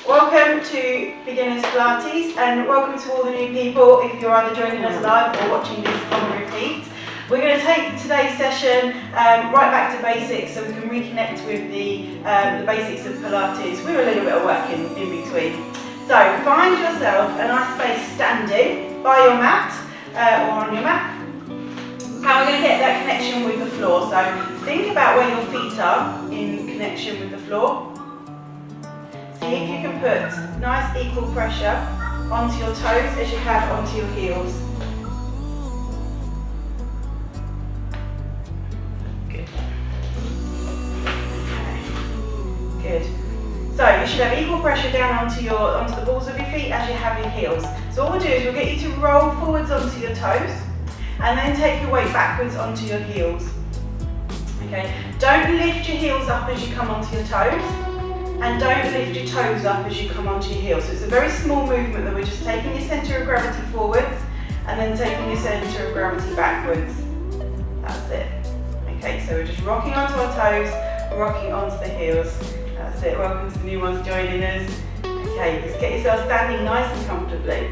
Welcome to Beginners Pilates and welcome to all the new people if you're either joining us live or watching this on repeat. We're going to take today's session right back to basics so we can reconnect with the basics of Pilates with a little bit of work in between. So find yourself a nice space standing by your mat or on your mat. And we're going to get that connection with the floor. So think about where your feet are in connection with the floor. See if you can put nice equal pressure onto your toes as you have onto your heels. Good. Okay. Good. So you should have equal pressure down onto the balls of your feet as you have your heels. So what we'll do is we'll get you to roll forwards onto your toes and then take your weight backwards onto your heels. Okay. Don't lift your heels up as you come onto your toes. And don't lift your toes up as you come onto your heels. So it's a very small movement that we're just taking your centre of gravity forwards and then taking your centre of gravity backwards. That's it. Okay, so we're just rocking onto our toes, rocking onto the heels. That's it. Welcome to the new ones joining us. Okay, just get yourself standing nice and comfortably.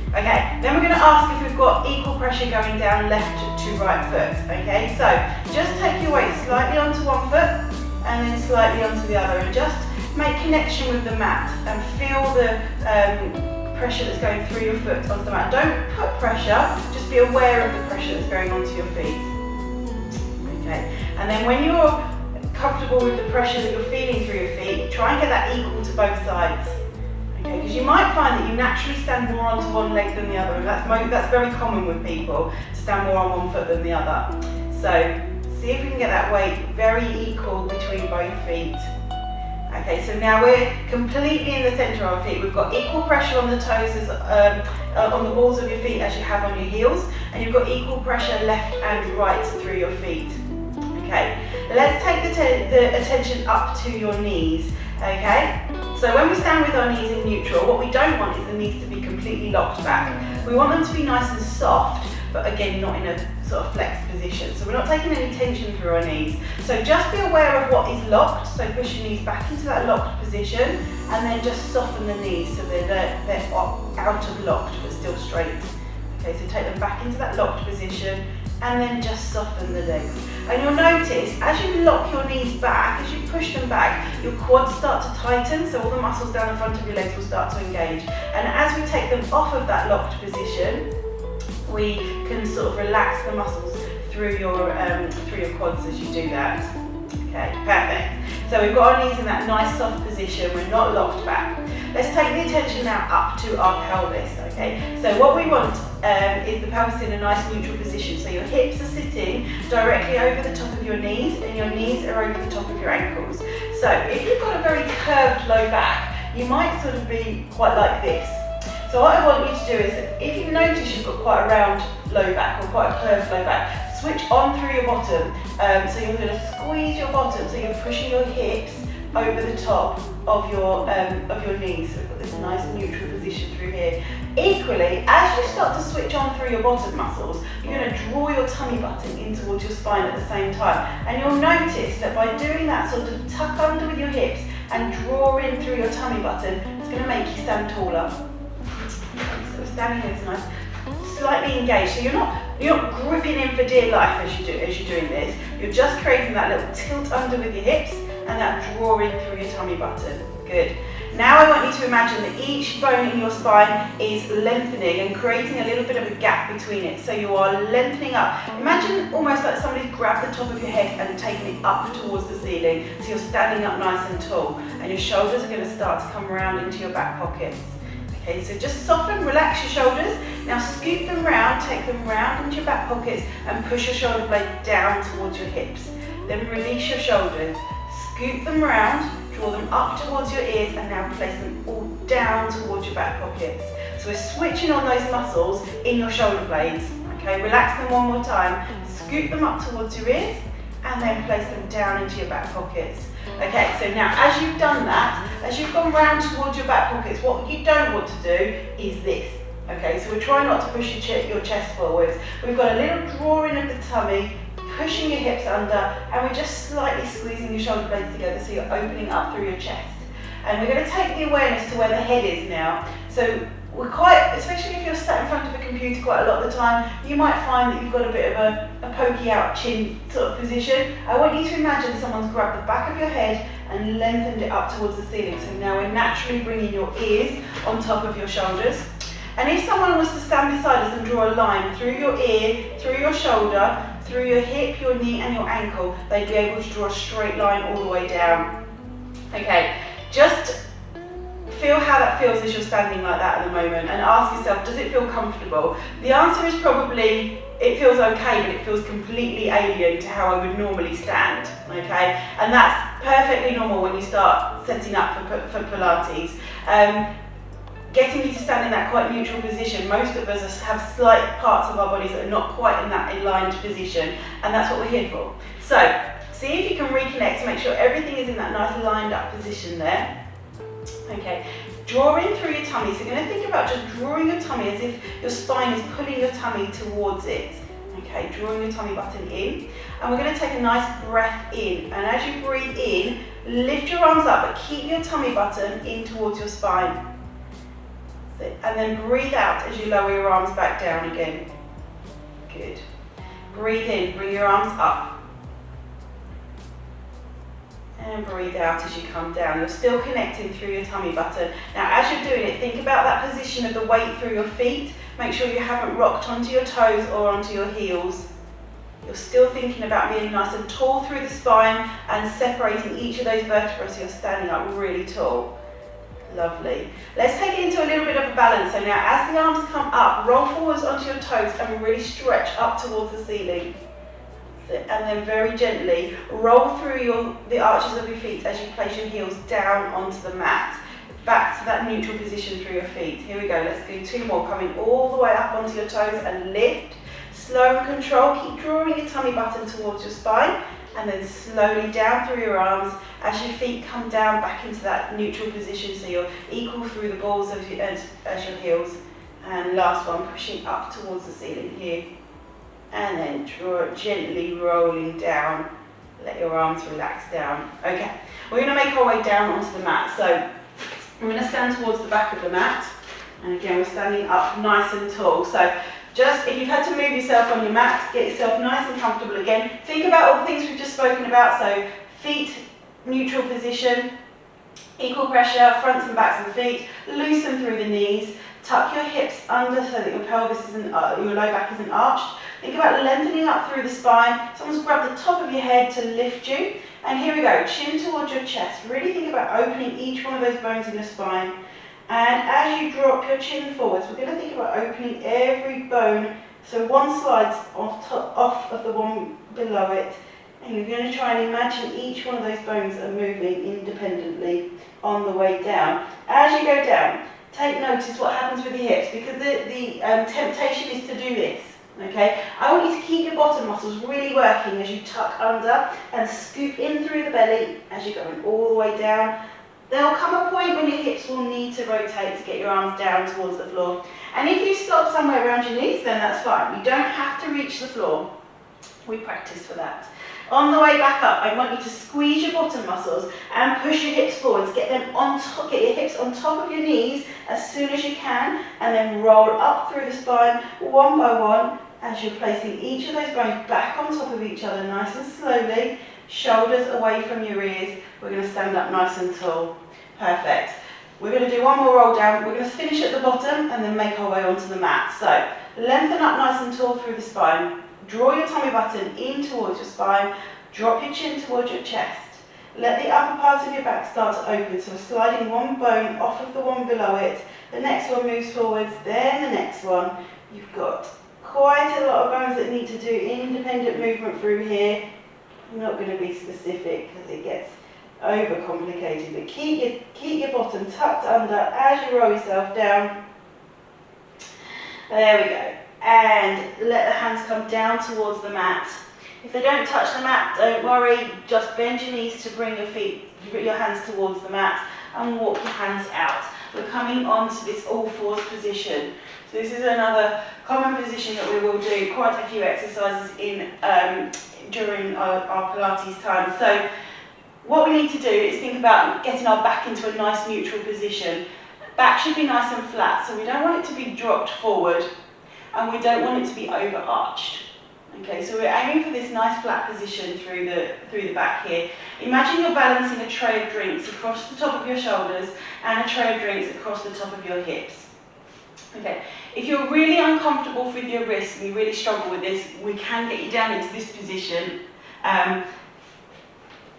Okay, then we're going to ask if we've got equal pressure going down left to right foot. Okay, so just take your weight slightly onto one foot and then slightly onto the other and just make connection with the mat and feel the pressure that's going through your foot onto the mat. Don't put pressure, just be aware of the pressure that's going onto your feet. Okay, and then when you're comfortable with the pressure that you're feeling through your feet, try and get that equal to both sides. Okay, because you might find that you naturally stand more onto one leg than the other, and that's very common with people, to stand more on one foot than the other. So see if we can get that weight very equal between both feet. Okay, so now we're completely in the centre of our feet. We've got equal pressure on the toes on the balls of your feet as you have on your heels, and you've got equal pressure left and right through your feet. Okay, let's take the attention up to your knees. Okay, so when we stand with our knees in neutral, what we don't want is the knees to be completely locked back. We want them to be nice and soft, but again, not in a sort of flexed position. So we're not taking any tension through our knees. So just be aware of what is locked. So push your knees back into that locked position and then just soften the knees so they're out of locked but still straight. Okay, so take them back into that locked position and then just soften the legs. And you'll notice as you lock your knees back, as you push them back, your quads start to tighten, so all the muscles down the front of your legs will start to engage. And as we take them off of that locked position, we can sort of relax the muscles through your quads as you do that. Okay, perfect. So we've got our knees in that nice soft position, we're not locked back. Let's take the attention now up to our pelvis, okay? So what we want is the pelvis in a nice neutral position. So your hips are sitting directly over the top of your knees and your knees are over the top of your ankles. So if you've got a very curved low back, you might sort of be quite like this. So what I want you to do is, if you notice you've got quite a round low back or quite a curved low back, switch on through your bottom. So you're going to squeeze your bottom, so you're pushing your hips over the top of your knees. So we've got this nice neutral position through here. Equally, as you start to switch on through your bottom muscles, you're going to draw your tummy button in towards your spine at the same time. And you'll notice that by doing that sort of tuck under with your hips and draw in through your tummy button, it's going to make you stand taller. So standing here is nice, slightly engaged. So you're not gripping in for dear life as you're doing this. You're just creating that little tilt under with your hips and that drawing through your tummy button. Good. Now I want you to imagine that each bone in your spine is lengthening and creating a little bit of a gap between it. So you are lengthening up. Imagine almost like somebody's grabbed the top of your head and taken it up towards the ceiling. So you're standing up nice and tall and your shoulders are going to start to come around into your back pockets. Okay, so just soften, relax your shoulders. Now scoop them round, take them round into your back pockets and push your shoulder blade down towards your hips. Then release your shoulders, scoop them round, draw them up towards your ears and now place them all down towards your back pockets. So we're switching on those muscles in your shoulder blades. Okay, relax them one more time, scoop them up towards your ears and then place them down into your back pockets. Okay, so now as you've done that, as you've gone round towards your back pockets, what you don't want to do is this. Okay, so we're trying not to push your chest forwards. We've got a little drawing of the tummy, pushing your hips under, and we're just slightly squeezing your shoulder blades together so you're opening up through your chest. And we're going to take the awareness to where the head is now. So we're quite, especially if you're sat in front of a computer quite a lot of the time, you might find that you've got a bit of a pokey out chin sort of position. I want you to imagine someone's grabbed the back of your head and lengthened it up towards the ceiling. So now we're naturally bringing your ears on top of your shoulders. And if someone was to stand beside us and draw a line through your ear, through your shoulder, through your hip, your knee and your ankle, they'd be able to draw a straight line all the way down. Okay, just feel how that feels as you're standing like that at the moment and ask yourself, does it feel comfortable? The answer is probably, it feels okay, but it feels completely alien to how I would normally stand, okay? And that's perfectly normal when you start setting up for Pilates. Getting you to stand in that quite neutral position, most of us have slight parts of our bodies that are not quite in that aligned position, and that's what we're here for. So, see if you can reconnect to make sure everything is in that nice lined up position there. Okay, drawing through your tummy. So you're going to think about just drawing your tummy as if your spine is pulling your tummy towards it. Okay, drawing your tummy button in. And we're going to take a nice breath in. And as you breathe in, lift your arms up, but keep your tummy button in towards your spine. And then breathe out as you lower your arms back down again. Good. Breathe in, bring your arms up. And breathe out as you come down. You're still connecting through your tummy button. Now as you're doing it, think about that position of the weight through your feet. Make sure you haven't rocked onto your toes or onto your heels. You're still thinking about being nice and tall through the spine and separating each of those vertebrae so you're standing up really tall. Lovely. Let's take it into a little bit of a balance. So now as the arms come up, roll forwards onto your toes and really stretch up towards the ceiling. And then very gently roll through the arches of your feet as you place your heels down onto the mat. Back to that neutral position through your feet. Here we go. Let's do two more. Coming all the way up onto your toes and lift. Slow and control. Keep drawing your tummy button towards your spine. And then slowly down through your arms as your feet come down back into that neutral position so you're equal through the balls as your heels. And last one, pushing up towards the ceiling here. And then gently rolling down. Let your arms relax down. Okay, we're going to make our way down onto the mat. So we're going to stand towards the back of the mat. And again, we're standing up nice and tall. So just, if you've had to move yourself on your mat, get yourself nice and comfortable again. Think about all the things we've just spoken about. So feet, neutral position, equal pressure, fronts and backs of the feet, loosen through the knees, tuck your hips under so that your pelvis isn't, your low back isn't arched. Think about lengthening up through the spine. Someone's grabbed the top of your head to lift you. And here we go, chin towards your chest. Really think about opening each one of those bones in your spine. And as you drop your chin forwards, we're going to think about opening every bone. So one slides off of the one below it. And you're going to try and imagine each one of those bones are moving independently on the way down. As you go down, take notice what happens with your hips, because the temptation is to do this. Okay, I want you to keep your bottom muscles really working as you tuck under and scoop in through the belly as you're going all the way down. There will come a point when your hips will need to rotate to get your arms down towards the floor. And if you stop somewhere around your knees, then that's fine. You don't have to reach the floor. We practice for that. On the way back up, I want you to squeeze your bottom muscles and push your hips forwards. Get them on top, get your hips on top of your knees as soon as you can, and then roll up through the spine one by one as you're placing each of those bones back on top of each other nice and slowly. Shoulders away from your ears. We're going to stand up nice and tall. Perfect. We're going to do one more roll down. We're going to finish at the bottom and then make our way onto the mat. So lengthen up nice and tall through the spine. Draw your tummy button in towards your spine. Drop your chin towards your chest. Let the upper part of your back start to open. So we're sliding one bone off of the one below it. The next one moves forwards, then the next one. You've got quite a lot of bones that need to do independent movement through here. I'm not going to be specific because it gets overcomplicated, but keep your bottom tucked under as you roll yourself down. There we go. And let the hands come down towards the mat. If they don't touch the mat, don't worry. Just bend your knees to bring your hands towards the mat and walk your hands out. We're coming on to this all fours position. So this is another common position that we will do quite a few exercises in during our Pilates time. So What we need to do is think about getting our back into a nice neutral position. Back should be nice and flat, so we don't want it to be dropped forward and we don't want it to be overarched. Okay, so we're aiming for this nice flat position through the back here. Imagine you're balancing a tray of drinks across the top of your shoulders and a tray of drinks across the top of your hips. Okay, if you're really uncomfortable with your wrists and you really struggle with this, we can get you down into this position.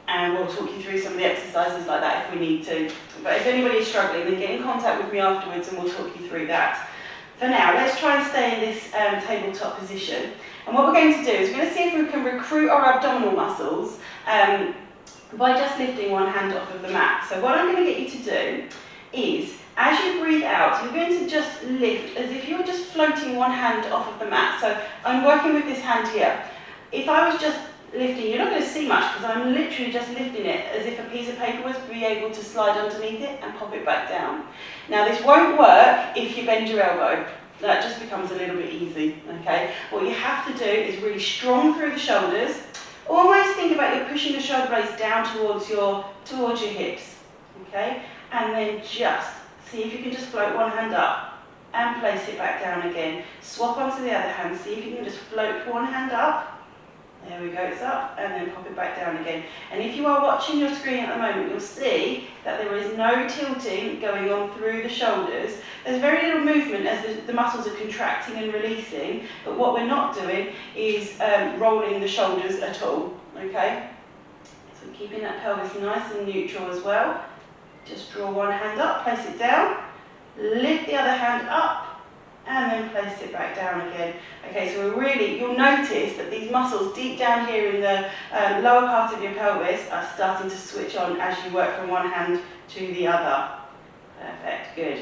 And we'll talk you through some of the exercises like that if we need to. But if anybody is struggling, then get in contact with me afterwards and we'll talk you through that. For now, let's try and stay in this tabletop position. And what we're going to do is we're going to see if we can recruit our abdominal muscles by just lifting one hand off of the mat. So what I'm going to get you to do is, as you breathe out, you're going to just lift as if you were just floating one hand off of the mat. So I'm working with this hand here. If I was just lifting, you're not going to see much because I'm literally just lifting it as if a piece of paper was to be able to slide underneath it and pop it back down. Now this won't work if you bend your elbow. That just becomes a little bit easy, okay? What you have to do is really strong through the shoulders. Almost think about you pushing the shoulder blades down towards your hips, okay? And then just see if you can just float one hand up and place it back down again. Swap onto the other hand, see if you can just float one hand up. There we go, it's up, and then pop it back down again. And if you are watching your screen at the moment, you'll see that there is no tilting going on through the shoulders. There's very little movement as the muscles are contracting and releasing, but what we're not doing is rolling the shoulders at all, okay? So keeping that pelvis nice and neutral as well. Just draw one hand up, place it down, lift the other hand up, and then place it back down again. Okay, so you'll notice that these muscles deep down here in the lower part of your pelvis are starting to switch on as you work from one hand to the other. Perfect, good.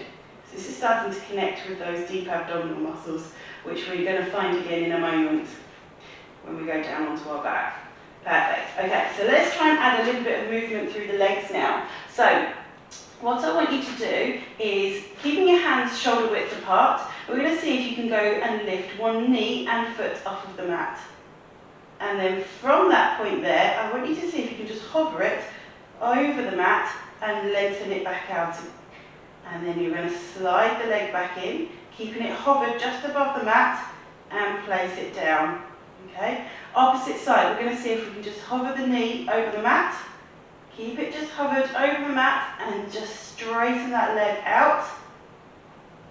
So this is starting to connect with those deep abdominal muscles, which we're going to find again in a moment when we go down onto our back. Perfect, okay, so let's try and add a little bit of movement through the legs now. So what I want you to do is, keeping your hands shoulder width apart, we're going to see if you can go and lift one knee and foot off of the mat. And then from that point there, I want you to see if you can just hover it over the mat and lengthen it back out. And then you're going to slide the leg back in, keeping it hovered just above the mat, and place it down. Okay? Opposite side, we're going to see if we can just hover the knee over the mat. Keep it just hovered over the mat and just straighten that leg out.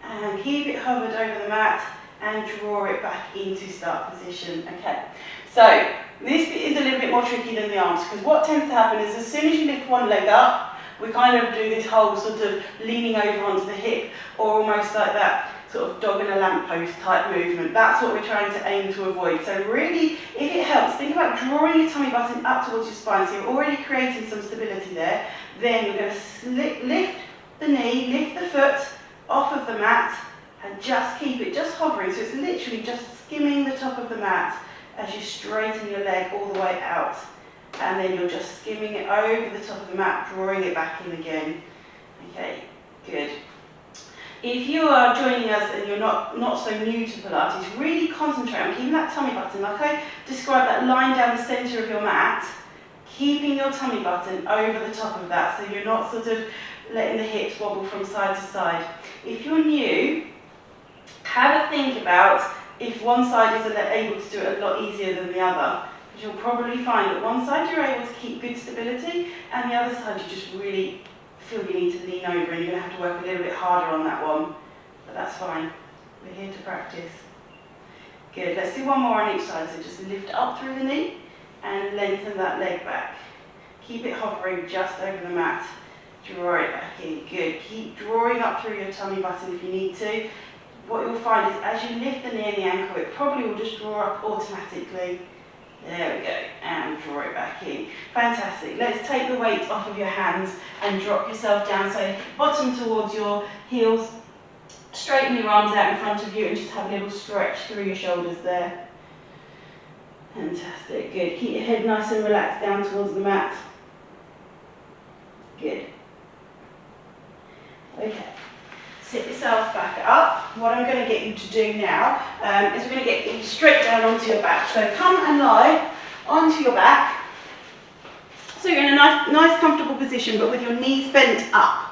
And keep it hovered over the mat and draw it back into start position. Okay, so this bit is a little bit more tricky than the arms, because what tends to happen is as soon as you lift one leg up, we kind of do this whole sort of leaning over onto the hip, or almost like that sort of dog in a lamppost type movement. That's what we're trying to aim to avoid. So really, if it helps, think about drawing your tummy button up towards your spine. So you're already creating some stability there. Then you're going to lift the knee, lift the foot off of the mat, and just keep it just hovering. So it's literally just skimming the top of the mat as you straighten your leg all the way out. And then you're just skimming it over the top of the mat, drawing it back in again. Okay, good. If you are joining us and you're not so new to Pilates, really concentrate on keeping that tummy button, like I described, that line down the centre of your mat, keeping your tummy button over the top of that, so you're not sort of letting the hips wobble from side to side. If you're new, have a think about if one side is able to do it a lot easier than the other, because you'll probably find that one side you're able to keep good stability, and the other side you just really feel you need to lean over, and you're going to have to work a little bit harder on that one, but that's fine. We're here to practice. Good, let's do one more on each side. So just lift up through the knee and lengthen that leg back. Keep it hovering just over the mat. Draw it back in. Good. Keep drawing up through your tummy button if you need to. What you'll find is as you lift the knee and the ankle, it probably will just draw up automatically. There we go, and draw it back in. Fantastic. Let's take the weight off of your hands and drop yourself down. So bottom towards your heels, straighten your arms out in front of you and just have a little stretch through your shoulders there. Fantastic, good. Keep your head nice and relaxed down towards the mat. Good. Okay. Sit yourself back up. What I'm going to get you to do now is we're going to get you straight down onto your back. So come and lie onto your back. So So you're in a nice comfortable position, but with your knees bent up.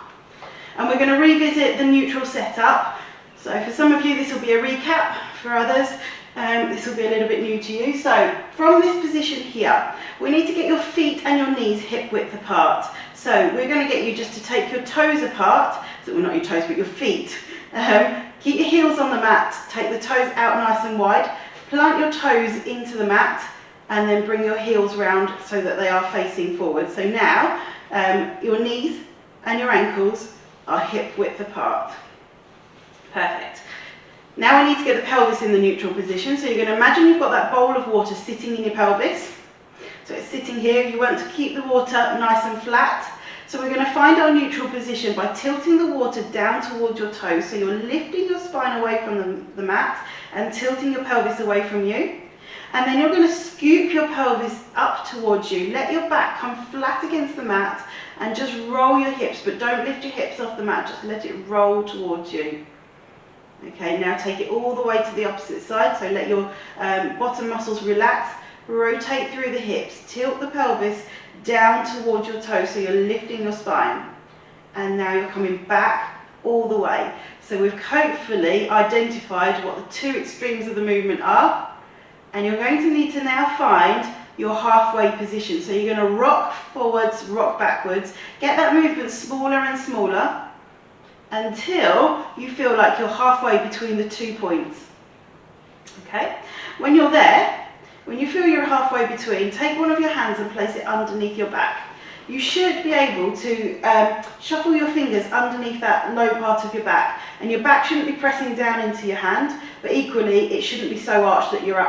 And we're going to revisit the neutral setup. So for some of you this will be a recap, for others this will be a little bit new to you. So from this position here, we need to get your feet and your knees hip width apart. So we're going to get you just to take your toes apart, so well, not your toes but your feet. Keep your heels on the mat, take the toes out nice and wide, plant your toes into the mat and then bring your heels round so that they are facing forward. So now your knees and your ankles are hip width apart. Perfect. Now we need to get the pelvis in the neutral position. So you're going to imagine you've got that bowl of water sitting in your pelvis. So it's sitting here. You want to keep the water nice and flat. So we're going to find our neutral position by tilting the water down towards your toes. So you're lifting your spine away from the mat and tilting your pelvis away from you. And then you're going to scoop your pelvis up towards you. Let your back come flat against the mat and just roll your hips, but don't lift your hips off the mat, just let it roll towards you. Okay, now take it all the way to the opposite side, so let your bottom muscles relax, rotate through the hips, tilt the pelvis down towards your toes so you're lifting your spine. And now you're coming back all the way. So we've hopefully identified what the two extremes of the movement are, and you're going to need to now find your halfway position. So you're going to rock forwards, rock backwards, get that movement smaller and smaller until you feel like you're halfway between the 2 points. Okay? When you're there, when you feel you're halfway between, take one of your hands and place it underneath your back. You should be able to shuffle your fingers underneath that low part of your back, and your back shouldn't be pressing down into your hand, but equally it shouldn't be so arched that your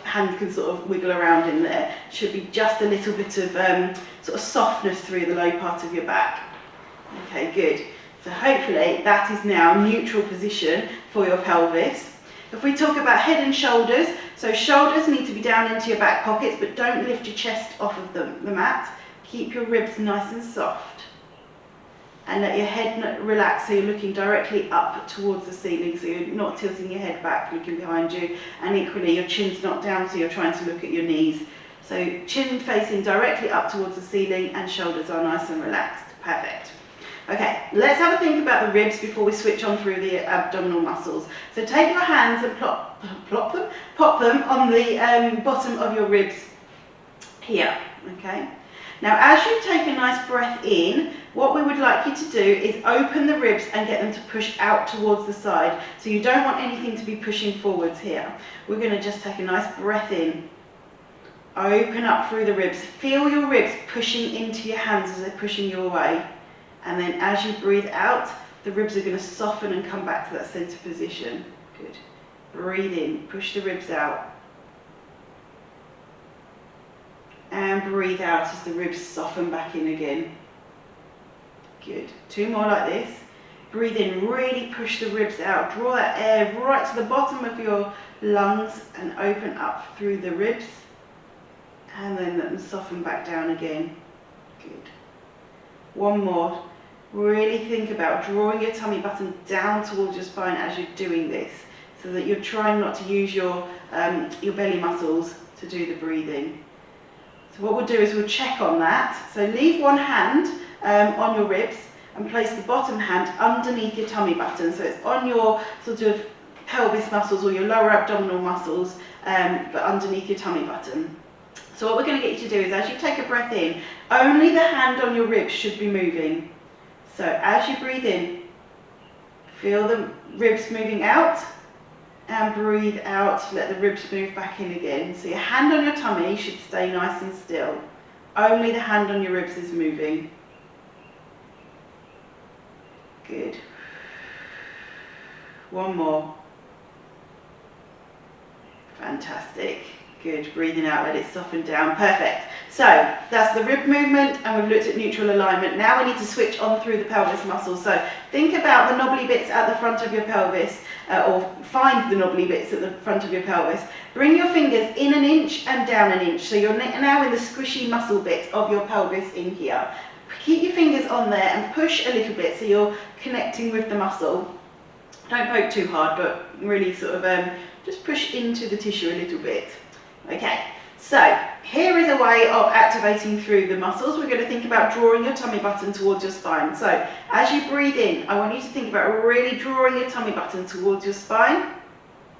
hand can sort of wiggle around in there. It should be just a little bit of sort of softness through the low part of your back. Okay, good. So hopefully that is now neutral position for your pelvis. If we talk about head and shoulders, so shoulders need to be down into your back pockets, but don't lift your chest off of the mat. Keep your ribs nice and soft. And let your head relax so you're looking directly up towards the ceiling, so you're not tilting your head back, looking behind you. And equally your chin's not down, so you're trying to look at your knees. So chin facing directly up towards the ceiling and shoulders are nice and relaxed. Perfect. Okay, let's have a think about the ribs before we switch on through the abdominal muscles. So take your hands and pop them on the bottom of your ribs here, okay? Now as you take a nice breath in, what we would like you to do is open the ribs and get them to push out towards the side. So you don't want anything to be pushing forwards here. We're going to just take a nice breath in. Open up through the ribs. Feel your ribs pushing into your hands as they're pushing you away. And then as you breathe out, the ribs are going to soften and come back to that center position. Good. Breathe in, push the ribs out. And breathe out as the ribs soften back in again. Good. 2 more like this. Breathe in, really push the ribs out. Draw that air right to the bottom of your lungs and open up through the ribs. And then let them soften back down again. Good. 1 more. Really think about drawing your tummy button down towards your spine as you're doing this, so that you're trying not to use your belly muscles to do the breathing. So what we'll do is we'll check on that. So leave one hand on your ribs and place the bottom hand underneath your tummy button. So it's on your sort of pelvis muscles or your lower abdominal muscles, but underneath your tummy button. So what we're going to get you to do is, as you take a breath in, only the hand on your ribs should be moving. So as you breathe in, feel the ribs moving out, and breathe out, let the ribs move back in again. So your hand on your tummy should stay nice and still. Only the hand on your ribs is moving. Good. 1 more. Fantastic. Good. Breathing out, let it soften down. Perfect. So that's the rib movement, and we've looked at neutral alignment. Now we need to switch on through the pelvis muscles. So think about the knobbly bits at the front of your pelvis, or find the knobbly bits at the front of your pelvis. Bring your fingers in 1 inch and down 1 inch. So you're now in the squishy muscle bit of your pelvis in here. Keep your fingers on there and push a little bit so you're connecting with the muscle. Don't poke too hard, but really sort of just push into the tissue a little bit. Okay, So here is a way of activating through the muscles. We're going to think about drawing your tummy button towards your spine. So as you breathe in, I want you to think about really drawing your tummy button towards your spine,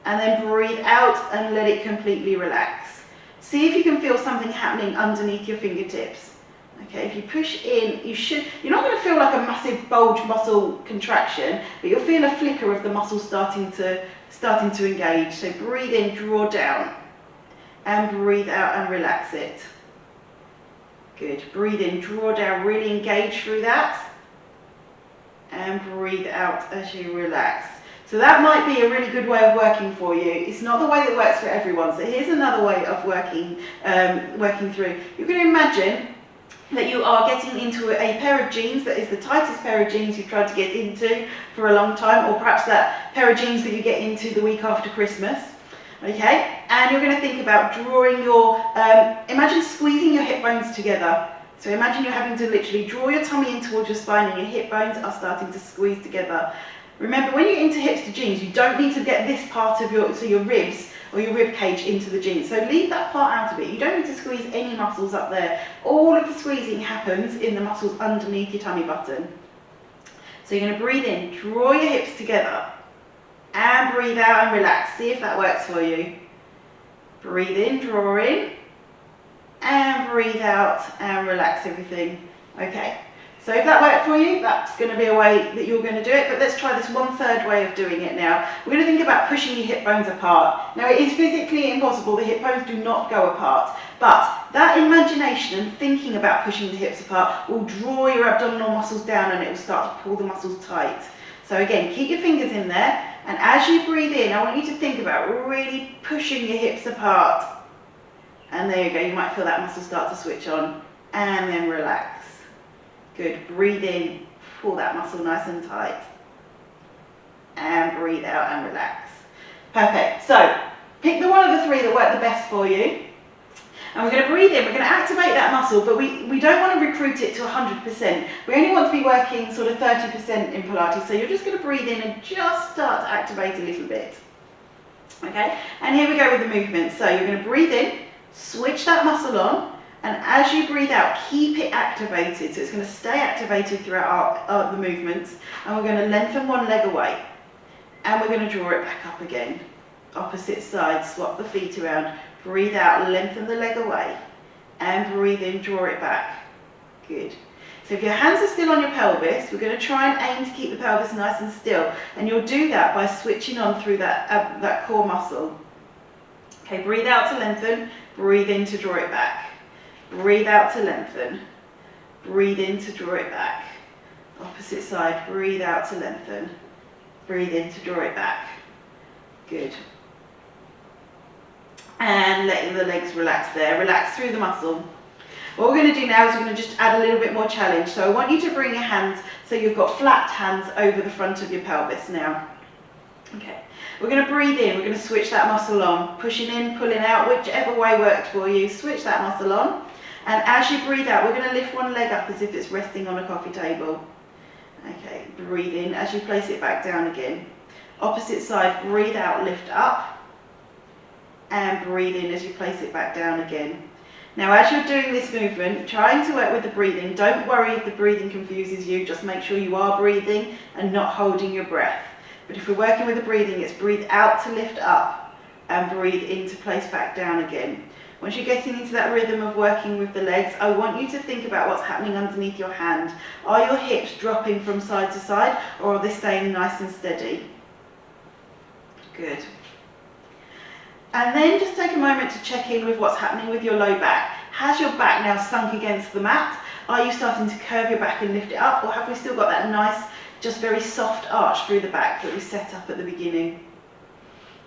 and then breathe out and let it completely relax. See if you can feel something happening underneath your fingertips. Okay, if you push in, you're not going to feel like a massive bulge muscle contraction, but you'll feel a flicker of the muscle starting to engage. So breathe in, draw down, and breathe out and relax it. Good. Breathe in, draw down, really engage through that, and breathe out as you relax. So that might be a really good way of working for you. It's not the way that works for everyone. So here's another way of working through. You can imagine that you are getting into a pair of jeans that is the tightest pair of jeans you've tried to get into for a long time, or perhaps that pair of jeans that you get into the week after Christmas. Okay, and you're going to think about drawing your, imagine squeezing your hip bones together. So imagine you're having to literally draw your tummy in towards your spine and your hip bones are starting to squeeze together. Remember, when you're into hips to jeans, you don't need to get this part of your ribs or your rib cage into the jeans. So leave that part out of it. You don't need to squeeze any muscles up there. All of the squeezing happens in the muscles underneath your tummy button. So you're going to breathe in, draw your hips together, and breathe out and relax. See if that works for you. Breathe in, draw in, and breathe out and relax everything. Okay. So if that worked for you, that's going to be a way that you're going to do it, but let's try this 1/3 way of doing it now. We're going to think about pushing your hip bones apart. Now it is physically impossible, the hip bones do not go apart, but that imagination and thinking about pushing the hips apart will draw your abdominal muscles down and it will start to pull the muscles tight. So again, keep your fingers in there, and as you breathe in, I want you to think about really pushing your hips apart. And there you go, you might feel that muscle start to switch on, and then relax. Good, breathe in, pull that muscle nice and tight, and breathe out and relax. Perfect, so pick the one of the three that work the best for you, and we're going to breathe in, we're going to activate that muscle, but we don't want to recruit it to 100%. We only want to be working sort of 30% in Pilates, so you're just going to breathe in and just start to activate a little bit. Okay, and here we go with the movement. So you're going to breathe in, switch that muscle on, and as you breathe out, keep it activated. So it's going to stay activated throughout the movements. And we're going to lengthen one leg away. And we're going to draw it back up again. Opposite side, swap the feet around. Breathe out, lengthen the leg away. And breathe in, draw it back. Good. So if your hands are still on your pelvis, we're going to try and aim to keep the pelvis nice and still. And you'll do that by switching on through that core muscle. Okay, breathe out to lengthen. Breathe in to draw it back. Breathe out to lengthen. Breathe in to draw it back. Opposite side, breathe out to lengthen. Breathe in to draw it back. Good. And let the legs relax there. Relax through the muscle. What we're going to do now is we're going to just add a little bit more challenge. So I want you to bring your hands so you've got flat hands over the front of your pelvis now. Okay. We're going to breathe in. We're going to switch that muscle on. Pushing in, pulling out, whichever way worked for you. Switch that muscle on. And as you breathe out, we're going to lift one leg up as if it's resting on a coffee table. Okay, breathe in as you place it back down again. Opposite side, breathe out, lift up. And breathe in as you place it back down again. Now as you're doing this movement, trying to work with the breathing, don't worry if the breathing confuses you, just make sure you are breathing and not holding your breath. But if we're working with the breathing, it's breathe out to lift up and breathe in to place back down again. Once you're getting into that rhythm of working with the legs, I want you to think about what's happening underneath your hand. Are your hips dropping from side to side, or are they staying nice and steady? Good. And then just take a moment to check in with what's happening with your low back. Has your back now sunk against the mat? Are you starting to curve your back and lift it up, or have we still got that nice, just very soft arch through the back that we set up at the beginning?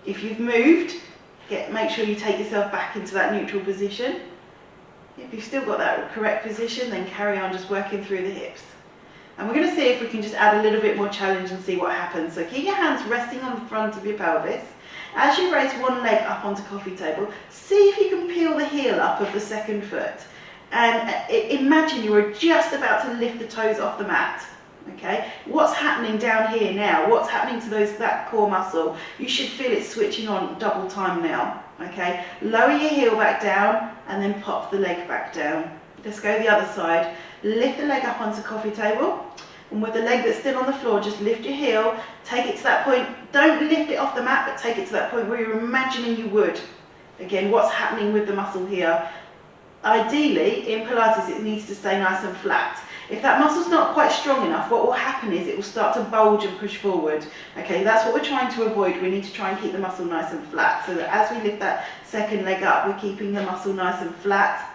If you've moved, make sure you take yourself back into that neutral position. If you've still got that correct position, then carry on just working through the hips. And we're going to see if we can just add a little bit more challenge and see what happens. So keep your hands resting on the front of your pelvis. As you raise one leg up onto coffee table, see if you can peel the heel up of the second foot. And imagine you are just about to lift the toes off the mat. Okay, what's happening down here now? What's happening to that core muscle? You should feel it switching on double time now. Okay, lower your heel back down and then pop the leg back down. Let's go the other side. Lift the leg up onto coffee table, and with the leg that's still on the floor, just lift your heel, take it to that point. Don't lift it off the mat, but take it to that point where you're imagining you would. Again, what's happening with the muscle here? Ideally, in Pilates, it needs to stay nice and flat. If that muscle's not quite strong enough, what will happen is it will start to bulge and push forward. Okay, that's what we're trying to avoid. We need to try and keep the muscle nice and flat, so that as we lift that second leg up, we're keeping the muscle nice and flat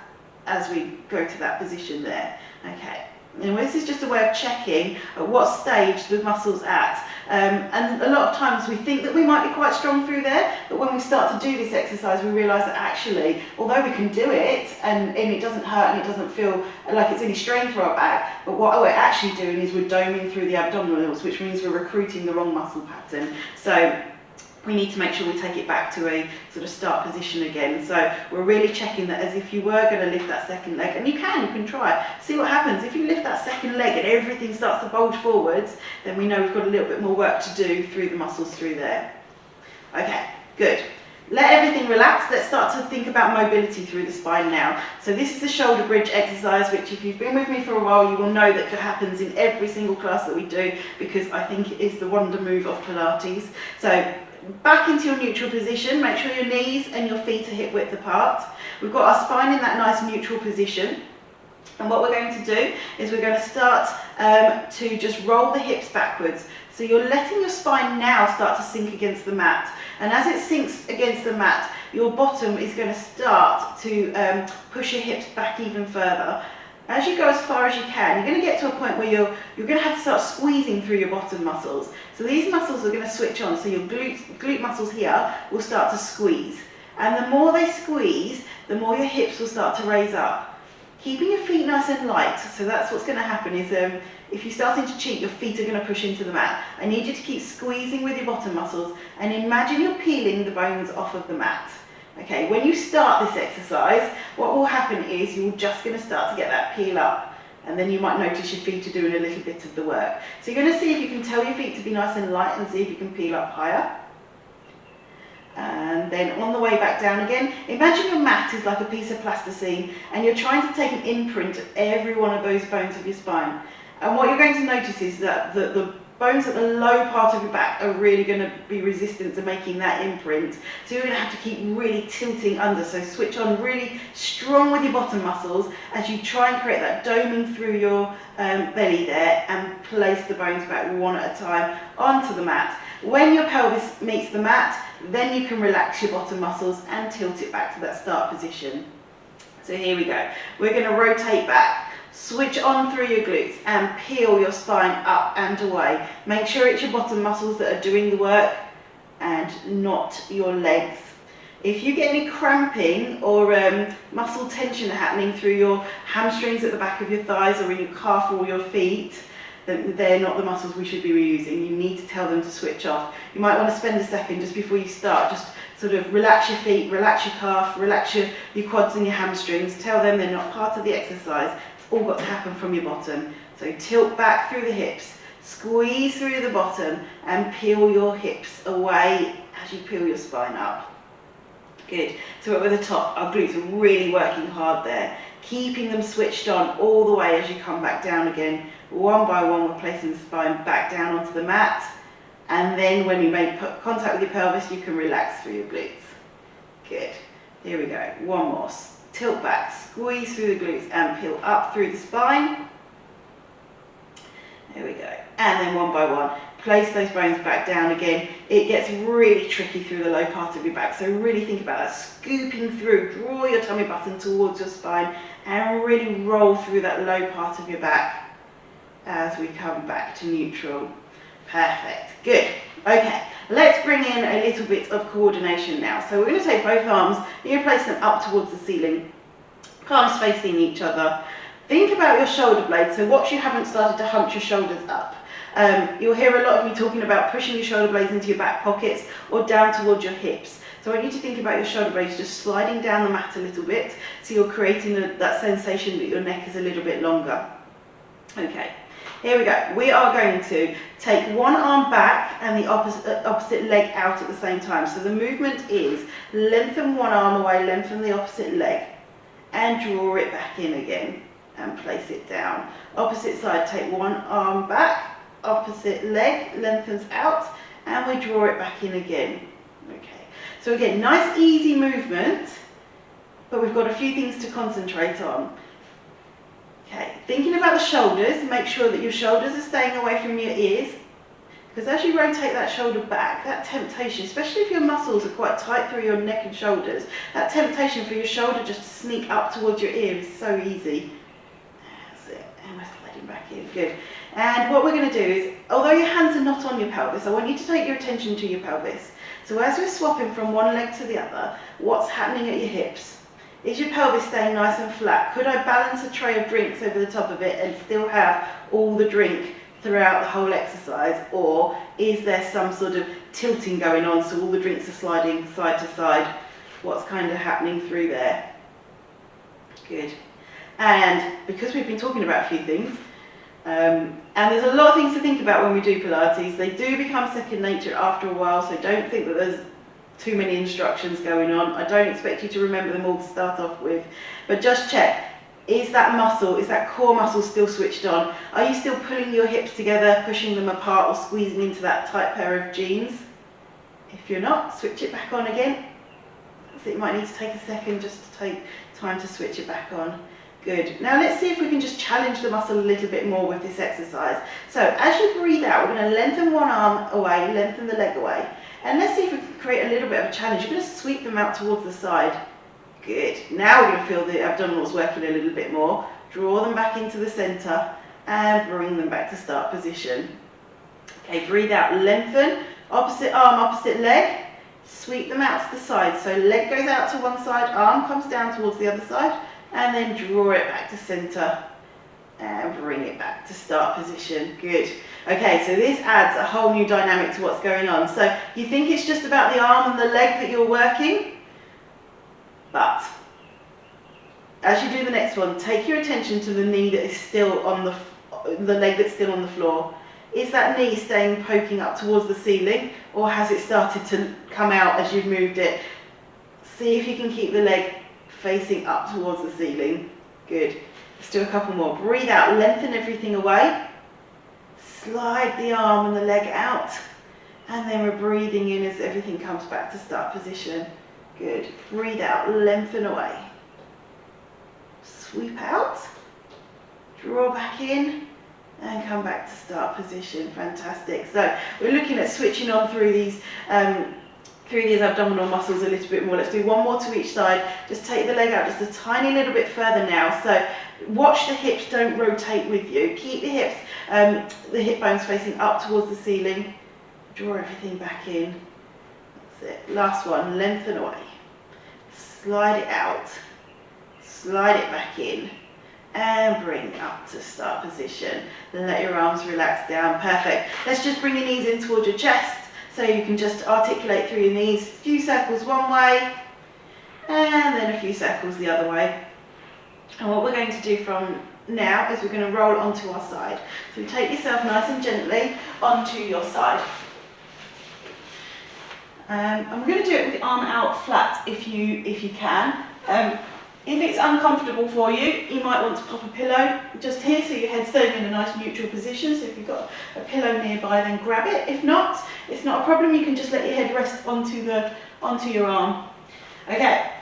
as we go to that position there. Okay, and this is just a way of checking at what stage the muscle's at. And a lot of times we think that we might be quite strong through there, but when we start to do this exercise, we realise that actually, although we can do it and it doesn't hurt and it doesn't feel like it's any strain for our back, but what we're actually doing is we're doming through the abdominals, which means we're recruiting the wrong muscle pattern. So we need to make sure we take it back to a sort of start position again. So we're really checking that as if you were going to lift that second leg, and you can try. See what happens. If you lift that second leg and everything starts to bulge forwards, then we know we've got a little bit more work to do through the muscles through there. Okay, good. Let everything relax. Let's start to think about mobility through the spine now. So this is the shoulder bridge exercise, which if you've been with me for a while, you will know that it happens in every single class that we do, because I think it is the wonder move of Pilates. So back into your neutral position. Make sure your knees and your feet are hip width apart. We've got our spine in that nice neutral position. And what we're going to do is we're going to start to just roll the hips backwards. So you're letting your spine now start to sink against the mat. And as it sinks against the mat, your bottom is going to start to push your hips back even further. As you go as far as you can, you're going to get to a point where you're going to have to start squeezing through your bottom muscles. So these muscles are going to switch on. So your glute muscles here will start to squeeze. And the more they squeeze, the more your hips will start to raise up. Keeping your feet nice and light. So that's what's going to happen is if you're starting to cheat, your feet are going to push into the mat. I need you to keep squeezing with your bottom muscles and imagine you're peeling the bones off of the mat. Okay, when you start this exercise, what will happen is you're just going to start to get that peel up, and then you might notice your feet are doing a little bit of the work. So you're going to see if you can tell your feet to be nice and light and see if you can peel up higher. And then on the way back down again, imagine your mat is like a piece of plasticine and you're trying to take an imprint of every one of those bones of your spine. And what you're going to notice is that the bones at the low part of your back are really going to be resistant to making that imprint. So you're going to have to keep really tilting under. So switch on really strong with your bottom muscles as you try and create that doming through your belly there and place the bones back one at a time onto the mat. When your pelvis meets the mat, then you can relax your bottom muscles and tilt it back to that start position. So here we go. We're going to rotate back. Switch on through your glutes and peel your spine up and away. Make sure it's your bottom muscles that are doing the work and not your legs. If you get any cramping or muscle tension happening through your hamstrings at the back of your thighs or in your calf or your feet, then they're not the muscles we should be reusing. You need to tell them to switch off. You might want to spend a second just before you start, just sort of relax your feet, relax your calf, relax your quads and your hamstrings. Tell them they're not part of the exercise. All got to happen from your bottom. So tilt back through the hips, squeeze through the bottom and peel your hips away as you peel your spine up. Good. So at the top, our glutes are really working hard there, keeping them switched on all the way as you come back down again. One by one, we're placing the spine back down onto the mat, and then when you make contact with your pelvis, you can relax through your glutes. Good. Here we go. One more. Tilt back, squeeze through the glutes and peel up through the spine. There we go. And then one by one, place those bones back down again. It gets really tricky through the low part of your back, so really think about that. Scooping through, draw your tummy button towards your spine and really roll through that low part of your back as we come back to neutral. Perfect. Good. Okay, let's bring in a little bit of coordination now. So we're going to take both arms, you're going to place them up towards the ceiling, palms facing each other. Think about your shoulder blades. So watch you haven't started to hunch your shoulders up. You'll hear a lot of me talking about pushing your shoulder blades into your back pockets or down towards your hips. So I want you to think about your shoulder blades just sliding down the mat a little bit, so you're creating that sensation that your neck is a little bit longer. Okay. Here we go. We are going to take one arm back and the opposite leg out at the same time. So the movement is lengthen one arm away, lengthen the opposite leg, and draw it back in again and place it down. Opposite side, take one arm back, opposite leg lengthens out, and we draw it back in again. Okay. So again, nice easy movement, but we've got a few things to concentrate on. Okay, thinking about the shoulders, make sure that your shoulders are staying away from your ears, because as you rotate that shoulder back, that temptation, especially if your muscles are quite tight through your neck and shoulders, that temptation for your shoulder just to sneak up towards your ear is so easy. That's it, and we're sliding back in, good. And what we're going to do is, although your hands are not on your pelvis, I want you to take your attention to your pelvis. So as we're swapping from one leg to the other, what's happening at your hips? Is your pelvis staying nice and flat? Could I balance a tray of drinks over the top of it and still have all the drink throughout the whole exercise? Or is there some sort of tilting going on so all the drinks are sliding side to side? What's kind of happening through there? Good. And because we've been talking about a few things, and there's a lot of things to think about when we do Pilates, they do become second nature after a while, so don't think that there's too many instructions going on. I don't expect you to remember them all to start off with, but just check, is that muscle, is that core muscle still switched on? Are you still pulling your hips together, pushing them apart, or squeezing into that tight pair of jeans? If you're not, switch it back on again. So it might need to take a second just to take time to switch it back on. Good. Now let's see if we can just challenge the muscle a little bit more with this exercise. So as you breathe out, we're going to lengthen one arm away, lengthen the leg away. And let's see if we can create a little bit of a challenge. You're going to sweep them out towards the side. Good. Now we're going to feel the abdominals working a little bit more. Draw them back into the centre and bring them back to start position. Okay, breathe out, lengthen. Opposite arm, opposite leg. Sweep them out to the side. So leg goes out to one side, arm comes down towards the other side, and then draw it back to centre and bring it back to start position. Good. Okay, so this adds a whole new dynamic to what's going on. So you think it's just about the arm and the leg that you're working, but as you do the next one, take your attention to the knee that is still on the leg that's still on the floor. Is that knee staying poking up towards the ceiling, or has it started to come out as you've moved it? See if you can keep the leg facing up towards the ceiling. Good. Let's do a couple more. Breathe out, lengthen everything away. Slide the arm and the leg out. And then we're breathing in as everything comes back to start position. Good. Breathe out, lengthen away. Sweep out. Draw back in. And come back to start position. Fantastic. So we're looking at switching on through these abdominal muscles a little bit more. Let's do one more to each side. Just take the leg out just a tiny little bit further now. So watch the hips don't rotate with you. Keep the hips, the hip bones facing up towards the ceiling. Draw everything back in. That's it. Last one. Lengthen away. Slide it out. Slide it back in. And bring up to start position. Let your arms relax down. Perfect. Let's just bring your knees in towards your chest. So you can just articulate through your knees, a few circles one way, and then a few circles the other way. And what we're going to do from now is we're going to roll onto our side. So take yourself nice and gently onto your side. And we're going to do it with the arm out flat if you can. If it's uncomfortable for you, you might want to pop a pillow just here so your head's staying in a nice neutral position. So if you've got a pillow nearby, then grab it. If not, it's not a problem. You can just let your head rest onto your arm. Okay.